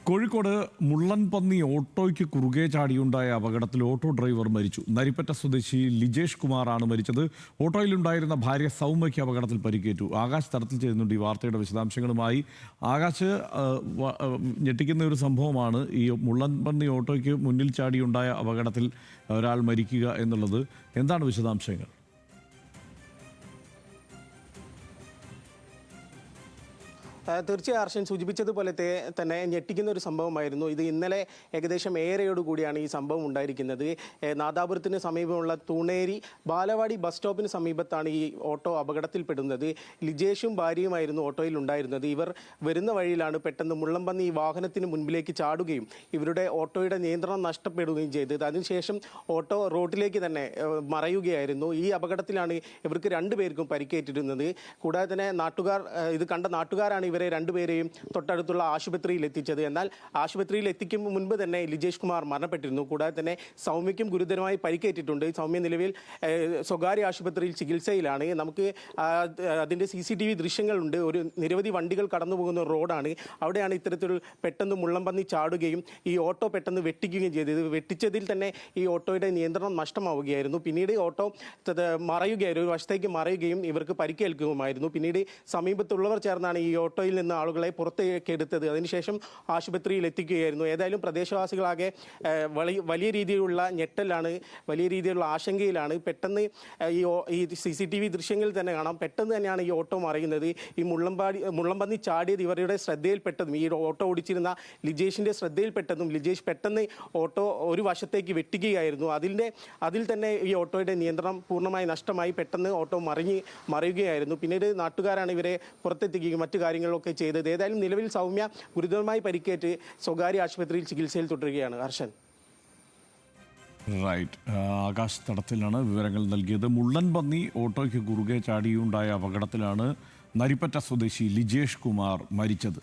കോഴിക്കോട് മുള്ളൻപന്നി ഓട്ടോയ്ക്ക് കുറുകെ ചാടിയുണ്ടായ അപകടത്തിൽ auto driver മരിച്ചു. നരിപ്പറ്റ സ്വദേശി ലിജേഷ് കുമാറാണ് മരിച്ചത്. ഓട്ടോയിലുണ്ടായിരുന്ന ഭാര്യ സൗമ്യയ്ക്ക് അപകടത്തിൽ പരിക്കേറ്റു. ആകാശ് തടത്തിൽ ചെയ്യുന്നുണ്ട് ഈ വാർത്തയുടെ വിശദാംശങ്ങളുമായി. ആകാശ്, ഞെട്ടിക്കുന്ന ഒരു സംഭവമാണ് ഈ മുള്ളൻപന്നി ഓട്ടോയ്ക്ക് മുന്നിൽ ചാടിയുണ്ടായ അപകടത്തിൽ ഒരാൾ മരിക്കുക എന്നുള്ളത്. എന്താണ് വിശദാംശങ്ങൾ? തീർച്ചയായും ഹർഷൻ സൂചിപ്പിച്ചതുപോലെ തന്നെ ഞെട്ടിക്കുന്ന ഒരു സംഭവമായിരുന്നു ഇത്. ഇന്നലെ ഏകദേശം ഏറെയോടുകൂടിയാണ് ഈ സംഭവം ഉണ്ടായിരിക്കുന്നത്. നാദാപുരത്തിന് സമീപമുള്ള തൂണേരി ബാലവാടി ബസ് സ്റ്റോപ്പിന് സമീപത്താണ് ഈ ഓട്ടോ അപകടത്തിൽപ്പെടുന്നത്. ലിജേഷും ഭാര്യയുമായിരുന്നു ഓട്ടോയിൽ ഉണ്ടായിരുന്നത്. ഇവർ വരുന്ന വഴിയിലാണ് പെട്ടെന്ന് മുള്ളംപന്നി ഈ വാഹനത്തിന് മുൻപിലേക്ക് ചാടുകയും ഇവരുടെ ഓട്ടോയുടെ നിയന്ത്രണം നഷ്ടപ്പെടുകയും ചെയ്തത്. അതിനുശേഷം ഓട്ടോ റോഡിലേക്ക് തന്നെ മറയുകയായിരുന്നു. ഈ അപകടത്തിലാണ് ഇവർക്ക് രണ്ടുപേർക്കും പരിക്കേറ്റിരുന്നത്. കൂടാതെ തന്നെ ഇത് കണ്ട നാട്ടുകാരാണ് ഇവരെ രണ്ടുപേരെയും തൊട്ടടുത്തുള്ള ആശുപത്രിയിൽ എത്തിച്ചത്. എന്നാൽ ആശുപത്രിയിൽ എത്തിക്കും മുൻപ് തന്നെ ലിജേഷ് കുമാർ മരണപ്പെട്ടിരുന്നു. കൂടാതെ തന്നെ സൗമ്യയ്ക്കും ഗുരുതരമായി പരിക്കേറ്റിട്ടുണ്ട്. സൗമ്യ നിലവിൽ സ്വകാര്യ ആശുപത്രിയിൽ ചികിത്സയിലാണ്. നമുക്ക് അതിൻ്റെ CCTV ദൃശ്യങ്ങളുണ്ട്. നിരവധി വണ്ടികൾ കടന്നു പോകുന്ന റോഡാണ്. അവിടെയാണ് ഇത്തരത്തിൽ പെട്ടെന്ന് മുള്ളംപന്നി ചാടുകയും ഈ ഓട്ടോ പെട്ടെന്ന് വെട്ടിക്കുകയും ചെയ്തത്. വെട്ടിച്ചതിൽ തന്നെ ഈ ഓട്ടോയുടെ നിയന്ത്രണം നഷ്ടമാവുകയായിരുന്നു. പിന്നീട് ഓട്ടോ മറയുകയായിരുന്നു, ഒരു വശത്തേക്ക് മറയുകയും ഇവർക്ക് പരിക്കേൽക്കുകയുമായിരുന്നു. പിന്നീട് സമീപത്തുള്ളവർ ചേർന്നാണ് ഈ ഓട്ടോയിൽ നിന്ന് ആളുകളെ പുറത്തേക്ക് എടുത്തത്. അതിനുശേഷം ആശുപത്രിയിൽ എത്തിക്കുകയായിരുന്നു. ഏതായാലും പ്രദേശവാസികളാകെ വലിയ രീതിയിലുള്ള ഞെട്ടലാണ്, വലിയ രീതിയിലുള്ള ആശങ്കയിലാണ്. പെട്ടെന്ന് ഈ CCTV ദൃശ്യങ്ങളിൽ തന്നെ കാണാം, പെട്ടെന്ന് തന്നെയാണ് ഈ ഓട്ടോ മറിയുന്നത്. ഈ മുള്ളംപന്നി ചാടിയത് ഇവരുടെ ശ്രദ്ധയിൽപ്പെട്ടതും ഈ ഓട്ടോ ഓടിച്ചിരുന്ന ലിജേഷിൻ്റെ ശ്രദ്ധയിൽപ്പെട്ടതും ലിജേഷ് പെട്ടെന്ന് ഓട്ടോ ഒരു വശത്തേക്ക് വെട്ടുകയായിരുന്നു. അതിൽ തന്നെ ഈ ഓട്ടോയുടെ നിയന്ത്രണം പൂർണ്ണമായി നഷ്ടമായി പെട്ടെന്ന് ഓട്ടോ മറിയുകയായിരുന്നു. പിന്നീട് നാട്ടുകാരാണ് ഇവരെ പുറത്തെത്തിക്കുകയും മറ്റു കാര്യങ്ങളൊക്കെ ചെയ്തത്. ഏതായാലും നിലവിൽ സൗമ്യ ഗുരുതരമായി പരിക്കേറ്റ് സ്വകാര്യ ആശുപത്രിയിൽ ചികിത്സയിൽ തുടരുകയാണ്. ഹർഷൻ. റൈറ്റ്. ആകാശ് തടത്തിലാണ് വിവരങ്ങൾ നൽകിയത്. മുള്ളൻപന്നി ഓട്ടോയ്ക്ക് കുറുകെ ചാടിയുണ്ടായ അപകടത്തിലാണ് നരിപ്പറ്റ സ്വദേശി ലിജേഷ് കുമാർ മരിച്ചത്.